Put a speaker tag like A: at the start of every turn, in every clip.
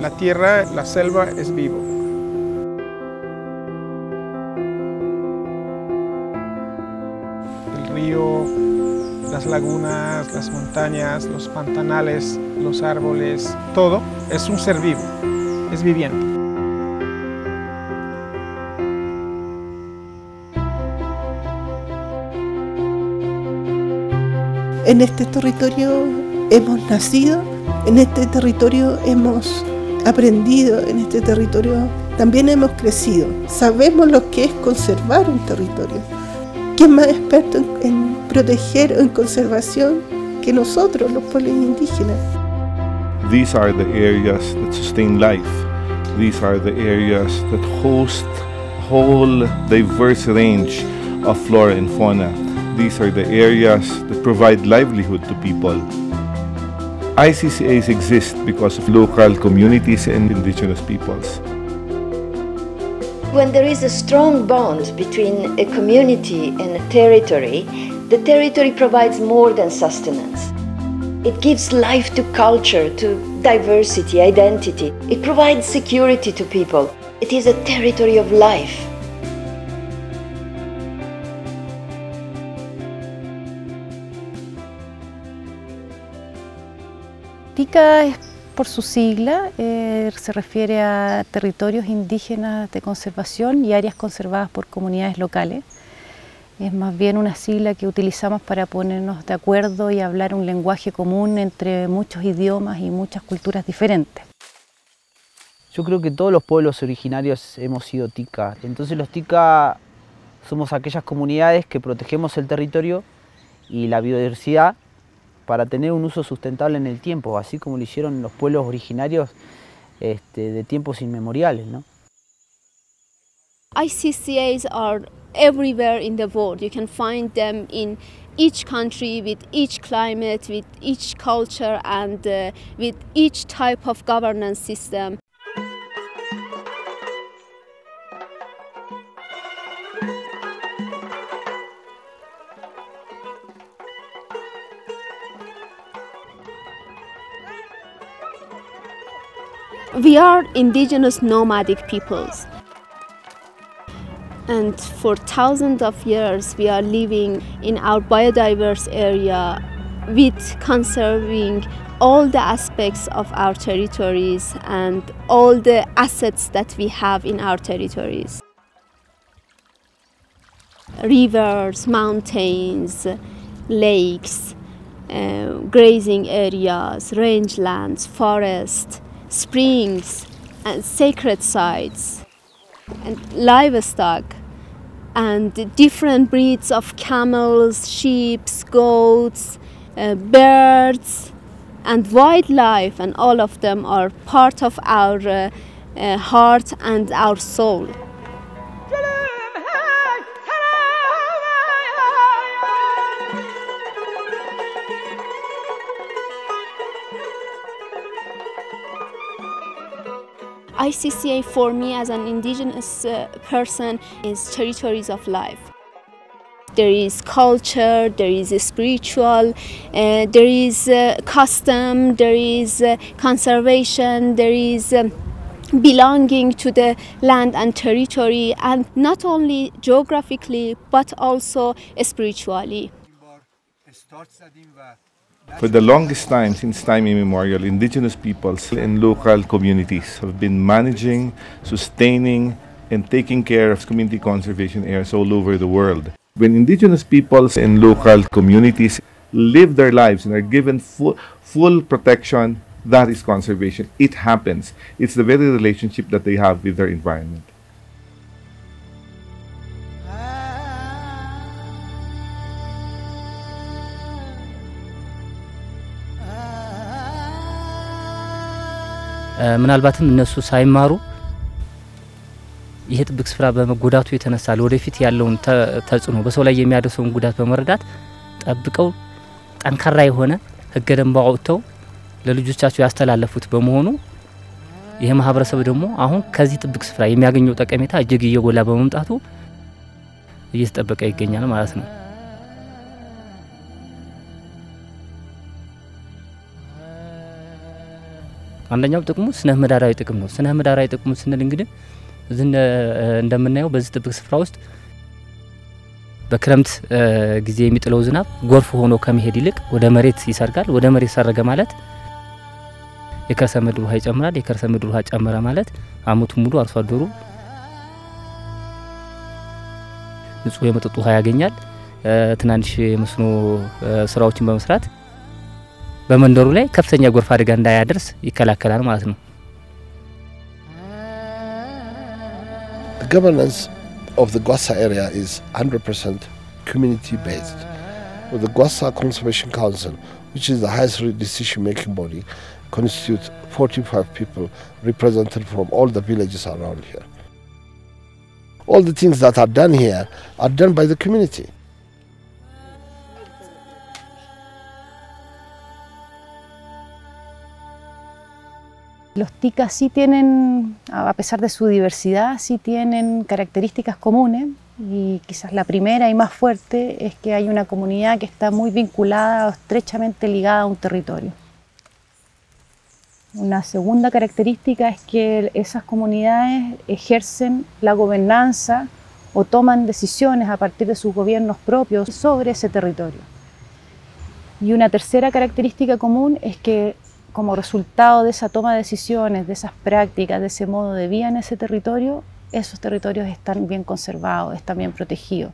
A: La tierra, la selva es vivo. El río, las lagunas, las montañas, los pantanales, los árboles, todo es un ser vivo, es viviente.
B: En este territorio hemos nacido, en este territorio hemos aprendido, en este territorio también hemos crecido. Sabemos lo que es conservar un territorio. ¿Quién más experto en proteger o en conservación que nosotros, los pueblos indígenas?
C: These are the areas that sustain life. These are the areas that host a whole diverse range of flora and fauna. These are the areas that provide livelihood to people. ICCAs exist because of local communities and indigenous peoples.
D: When there is a strong bond between a community and a territory, the territory provides more than sustenance. It gives life to culture, to diversity, identity. It provides security to people. It is a territory of life.
E: TICCA, por su sigla, se refiere a territorios indígenas de conservación y áreas conservadas por comunidades locales. Es más bien una sigla que utilizamos para ponernos de acuerdo y hablar un lenguaje común entre muchos idiomas y muchas culturas diferentes.
F: Yo creo que todos los pueblos originarios hemos sido TICCA. Entonces los TICCA somos aquellas comunidades que protegemos el territorio y la biodiversidad para tener un uso sustentable en el tiempo, así como lo hicieron los pueblos originarios de tiempos inmemoriales, ¿no?
G: ICCAs are everywhere in the world. You can find them in each country, with each climate, with each culture, and with each type of governance system. We are indigenous nomadic peoples, and for thousands of years we are living in our biodiverse area with conserving all the aspects of our territories and all the assets that we have in our territories. Rivers, mountains, lakes, grazing areas, rangelands, forests, springs and sacred sites, and livestock, and different breeds of camels, sheep, goats, birds, and wildlife, and all of them are part of our heart and our soul. ICCA for me as an indigenous person is territories of life. There is culture, there is spiritual, there is custom, there is conservation, there is belonging to the land and territory, and not only geographically but also spiritually.
C: For the longest time, since time immemorial, indigenous peoples and local communities have been managing, sustaining, and taking care of community conservation areas all over the world. When indigenous peoples and local communities live their lives and are given full protection, that is conservation. It happens. It's the very relationship that they have with their environment.
H: ምናልባትም እነሱ ሳይማሩ ይሄ ጥብቅ ስፍራ በመጎዳቱ የተነሳ ለወደፊት ያለውን ተጽዕኖ በሰው ላይ የሚያደርሰውን ጉዳት በመረዳት ጠብቀው ጠንካራ የሆነ ህገ ደንብ አውጥተው ለልጆቻቸው ያስተላለፉት በመሆኑ ይሄ ማህበረሰብ ደግሞ አሁን ከዚህ ጥብቅ ስፍራ የሚያገኘው ጠቀሜታ እጅግ እየጎላ በመምጣቱ እየተጠበቀ ይገኛል ማለት ነው። አንደኛው ጥቅሙ ስነ ምህዳራዊ ጥቅም ነው። ስነ ምህዳራዊ ጥቅሙ ስንል እንግዲህ እንደምናየው በዚህ ጥብቅ ስፍራ ውስጥ በክረምት ጊዜ የሚጥለው ዝናብ ጎርፍ ሆኖ ከመሄድ ይልቅ ወደ መሬት ይሰርጋል። ወደ መሬት ሰረገ ማለት የከርሰ ምድር ውሃ ይጨምራል። የከርሰ ምድር ውሃ ጨመረ ማለት አመቱን ሙሉ አርሶ አደሩ ንጹህ የመጠጥ ውሃ ያገኛል። ትናንሽ የመስኖ ስራዎችን በመስራት በመንደሩ ላይ ከፍተኛ ጎርፍ አደጋ እንዳያደርስ ይከላከላል ማለት ነው።
I: The governance of the Gwassa area is 100% community based. With the Gwassa Conservation Council, which is the highest decision making body, constitutes 45 people represented from all the villages around here. All the things that are done here are done by the community.
E: Los TICCA sí tienen, a pesar de su diversidad, sí tienen características comunes y quizás la primera y más fuerte es que hay una comunidad que está muy vinculada o estrechamente ligada a un territorio. Una segunda característica es que esas comunidades ejercen la gobernanza o toman decisiones a partir de sus gobiernos propios sobre ese territorio. Y una tercera característica común es que como resultado de esa toma de decisiones, de esas prácticas, de ese modo de vida en ese territorio, esos territorios están bien conservados, están bien protegidos.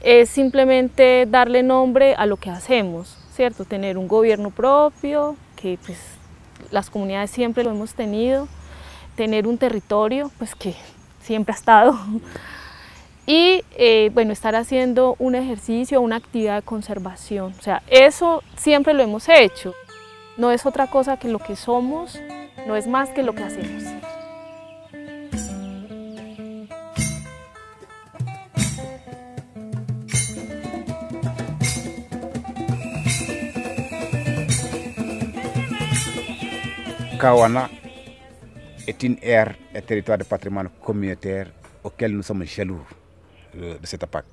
J: Es simplemente darle nombre a lo que hacemos, ¿cierto? Tener un gobierno propio, que pues las comunidades siempre lo hemos tenido, tener un territorio pues que siempre ha estado y bueno, estar haciendo un ejercicio, una actividad de conservación, o sea, eso siempre lo hemos hecho. No es otra cosa que lo que somos, no es más que lo que hacemos.
K: Kawana est une aire et territoire de patrimoine communautaire auquel nous sommes jaloux de cette attaque.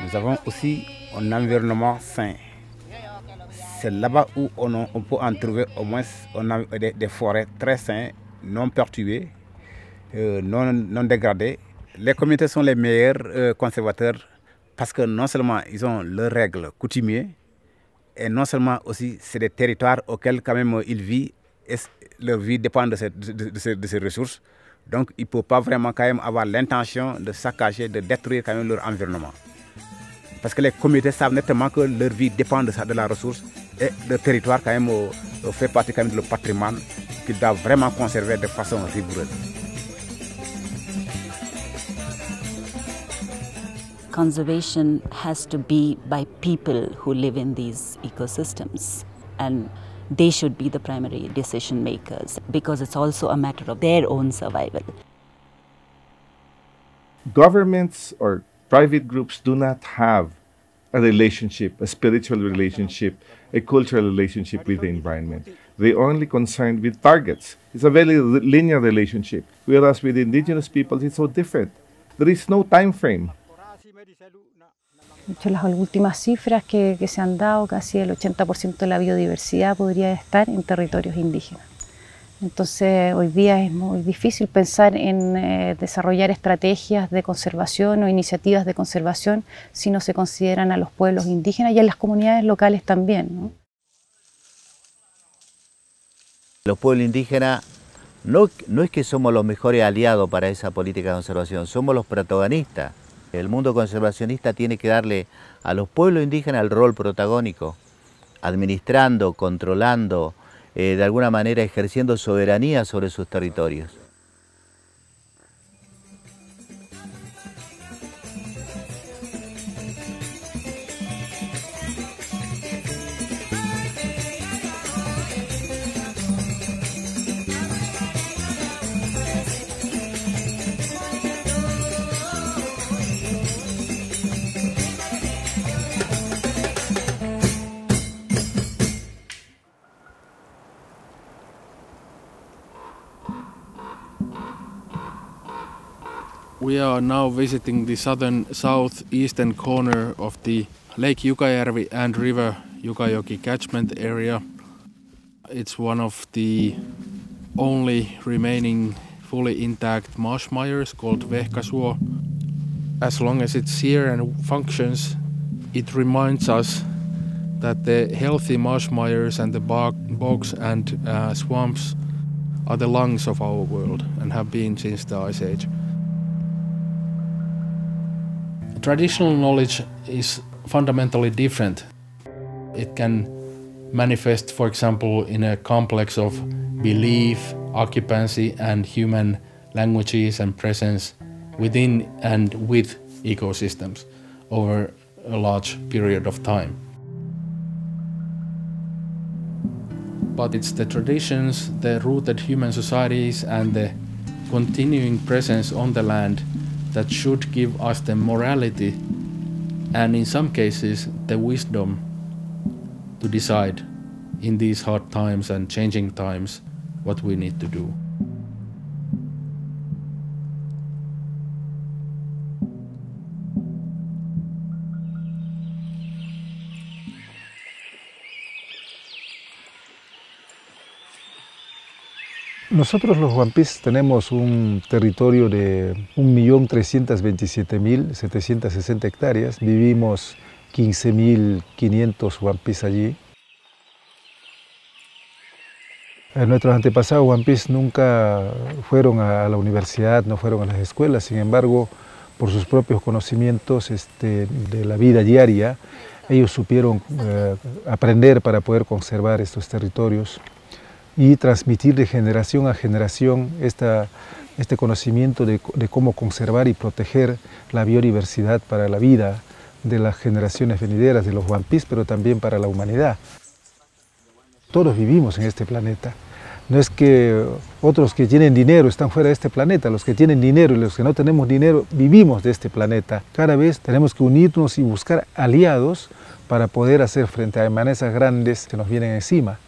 K: Nous avons aussi un environnement sain. C'est là-bas où on peut en trouver au moins des forêts très saines, non perturbées, non dégradées. Les communautés sont les meilleurs conservateurs parce que non seulement ils ont leurs règles coutumières, et non seulement aussi c'est des territoires auxquels quand même ils vivent, et leur vie dépend de ces ressources. Donc ils ne peuvent pas vraiment quand même avoir l'intention de saccager, de détruire quand même leur environnement. Parce que les communautés savent nettement que leur vie dépend de la ressource et le territoire quand même fait partie quand même de leur patrimoine qu'ils doivent vraiment conserver de façon rigoureuse.
L: Conservation has to be by people who live in these ecosystems, and they should be the primary decision makers because it's also a matter of their own survival.
C: Governments or private groups do not have a relationship, a spiritual relationship, a cultural relationship with the environment. They're only concerned with targets. It's a very linear relationship, whereas with indigenous peoples it's so different. There is no time frame.
E: De hecho, las últimas cifras que se han dado, casi el 80% de la biodiversidad podría estar en territorios indígenas. Entonces, hoy día es muy difícil pensar en desarrollar estrategias de conservación o iniciativas de conservación si no se consideran a los pueblos indígenas y a las comunidades locales también, ¿no?
M: Los pueblos indígenas no es que somos los mejores aliados para esa política de conservación, somos los protagonistas. El mundo conservacionista tiene que darle a los pueblos indígenas el rol protagónico, administrando, controlando, de alguna manera ejerciendo soberanía sobre sus territorios.
N: We are now visiting the southeastern corner of the Lake Jukajärvi and River Jukajoki catchment area. It's one of the only remaining fully intact marsh mires called Vehkasuo. As long as it's here and functions, it reminds us that the healthy marsh mires and the bogs and swamps are the lungs of our world and have been since the Ice Age. Traditional knowledge is fundamentally different. It can manifest, for example, in a complex of belief, occupancy, and human languages and presence within and with ecosystems over a large period of time. But it's the traditions, the rooted human societies, and the continuing presence on the land that should give us the morality and in some cases the wisdom to decide in these hard times and changing times what we need to do.
O: Nosotros los Wampis tenemos un territorio de 1.327.760 hectáreas. Vivimos 15.500 Wampis allí. Nuestros antepasados Wampis nunca fueron a la universidad, no fueron a las escuelas. Sin embargo, por sus propios conocimientos de la vida diaria, ellos supieron aprender para poder conservar estos territorios y transmitir de generación a generación este conocimiento de cómo conservar y proteger la biodiversidad para la vida de las generaciones venideras de los Wampis, pero también para la humanidad. Todos vivimos en este planeta. No es que otros que tienen dinero están fuera de este planeta. Los que tienen dinero y los que no tenemos dinero vivimos de este planeta. Cada vez tenemos que unirnos y buscar aliados para poder hacer frente a amenazas grandes que nos vienen encima.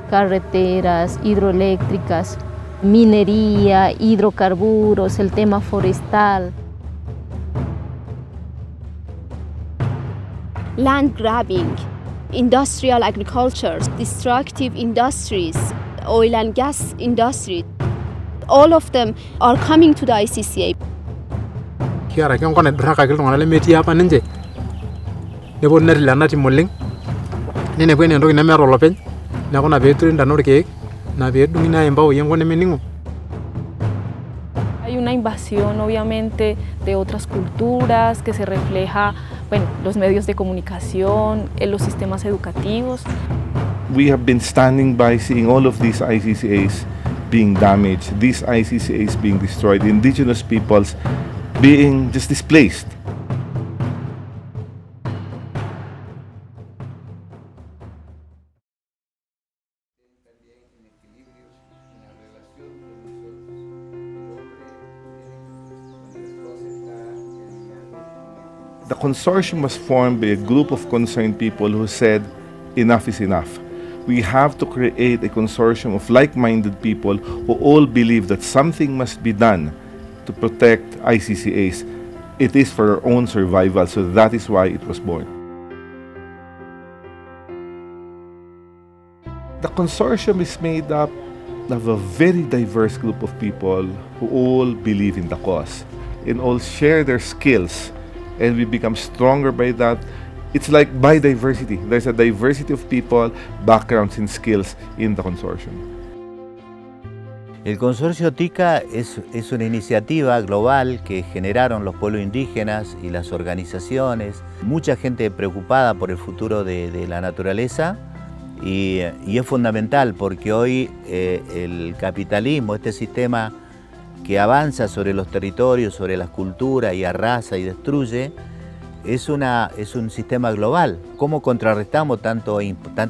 E: Carreteras, hidroeléctricas, minería, hidrocarburos, el tema forestal.
G: Land grabbing, industrial agriculture, destructive industries, oil and gas industry, all of them are coming to the ICCA.
P: Kiara kung konet beraka kil tongana le meti apa nje. Ne bon nari lana ti molling. Ne bwen ndo ina mero lopen. Na kona betru nda norke na betu ina embao yengo ne meningo.
J: Hay una invasión obviamente de otras culturas que se refleja, bueno, los medios de comunicación, en los sistemas educativos.
C: We have been standing by seeing all of these ICCAs being damaged, these ICCAs being destroyed, indigenous peoples being just displaced. The consortium was formed by a group of concerned people who said, enough is enough. We have to create a consortium of like-minded people who all believe that something must be done to protect ICCAs. It is for our own survival, so that is why it was born. The consortium is made up of a very diverse group of people who all believe in the cause and all share their skills, and we become stronger by that. It's like biodiversity. There's a diversity of people, backgrounds and skills in the consortium.
M: El Consorcio TICCA es una iniciativa global que generaron los pueblos indígenas y las organizaciones, mucha gente preocupada por el futuro de la naturaleza, y es fundamental porque hoy el capitalismo, este sistema que avanza sobre los territorios, sobre las culturas y arrasa y destruye, es un sistema global. ¿Cómo contrarrestamos tanta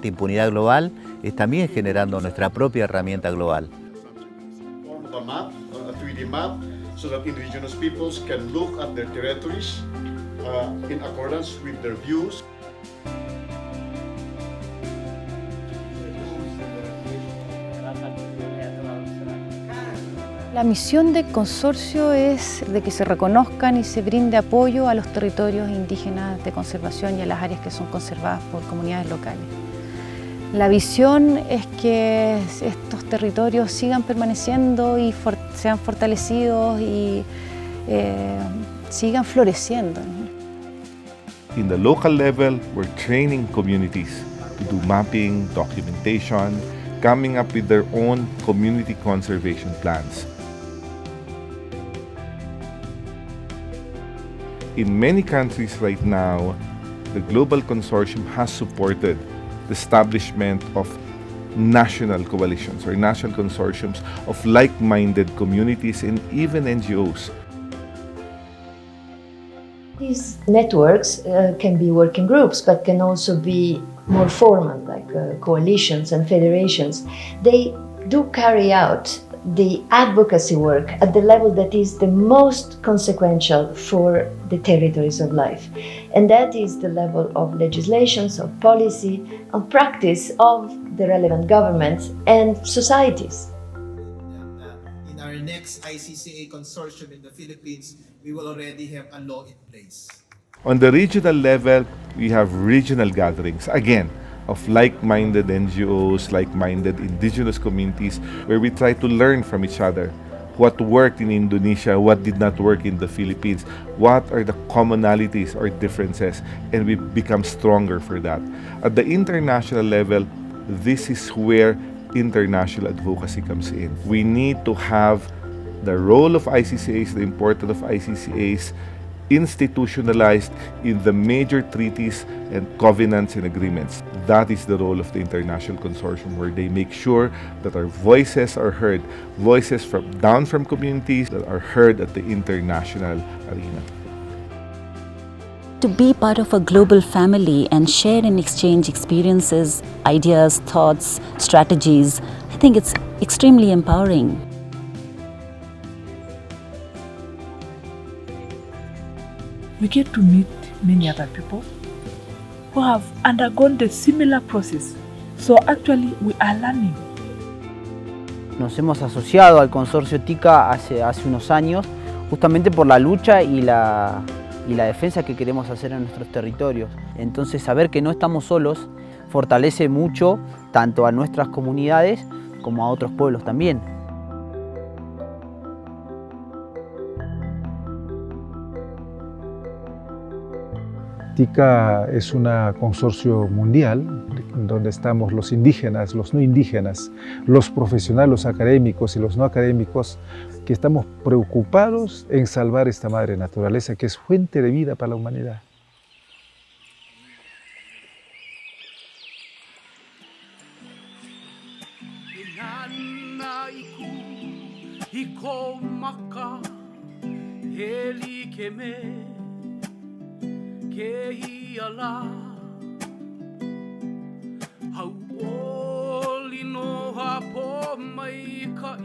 M: impunidad global? Es también generando nuestra propia herramienta global.
Q: A 3D map so that indigenous peoples can look at their territories in accordance with their views.
E: La misión del consorcio es de que se reconozcan y se brinde apoyo a los territorios indígenas de conservación y a las áreas que son conservadas por comunidades locales. La visión es que estos territorios sigan permaneciendo y sean fortalecidos y sigan floreciendo.
C: In the local level, we're training communities to do mapping, documentation, coming up with their own community conservation plans. In many countries right now, the Global Consortium has supported the establishment of national coalitions or national consortiums of like-minded communities and even NGOs.
D: These networks can be working groups, but can also be more formal, like coalitions and federations. They do carry out the advocacy work at the level that is the most consequential for the territories of life. And that is the level of legislations, of policy, of practice of the relevant governments and societies.
R: In our next ICCA consortium in the Philippines, we will already have a law in place.
C: On the regional level, we have regional gatherings, again, of like-minded NGOs, like-minded indigenous communities, where we try to learn from each other. What worked in Indonesia, what did not work in the Philippines, what are the commonalities or differences, and we become stronger for that. At the international level, this is where international advocacy comes in. We need to have the role of ICCAs, the importance of ICCAs, institutionalized in the major treaties and covenants and agreements. That is the role of the International Consortium, where they make sure that our voices are heard, voices down from communities that are heard at the international arena.
L: To be part of a global family and share and exchange experiences, ideas, thoughts, strategies, I think it's extremely empowering.
S: We get to meet many other people who have undergone the similar process. So actually we are learning.
F: Nos hemos asociado al Consorcio TICCA hace unos años justamente por la lucha y la defensa que queremos hacer en nuestros territorios. Entonces saber que no estamos solos fortalece mucho tanto a nuestras comunidades como a otros pueblos también.
O: TICCA es un consorcio mundial donde estamos los indígenas, los no indígenas, los profesionales, los académicos y los no académicos, que estamos preocupados en salvar esta madre naturaleza que es fuente de vida para la humanidad.
T: Ke iala hau oli no ha po mai ka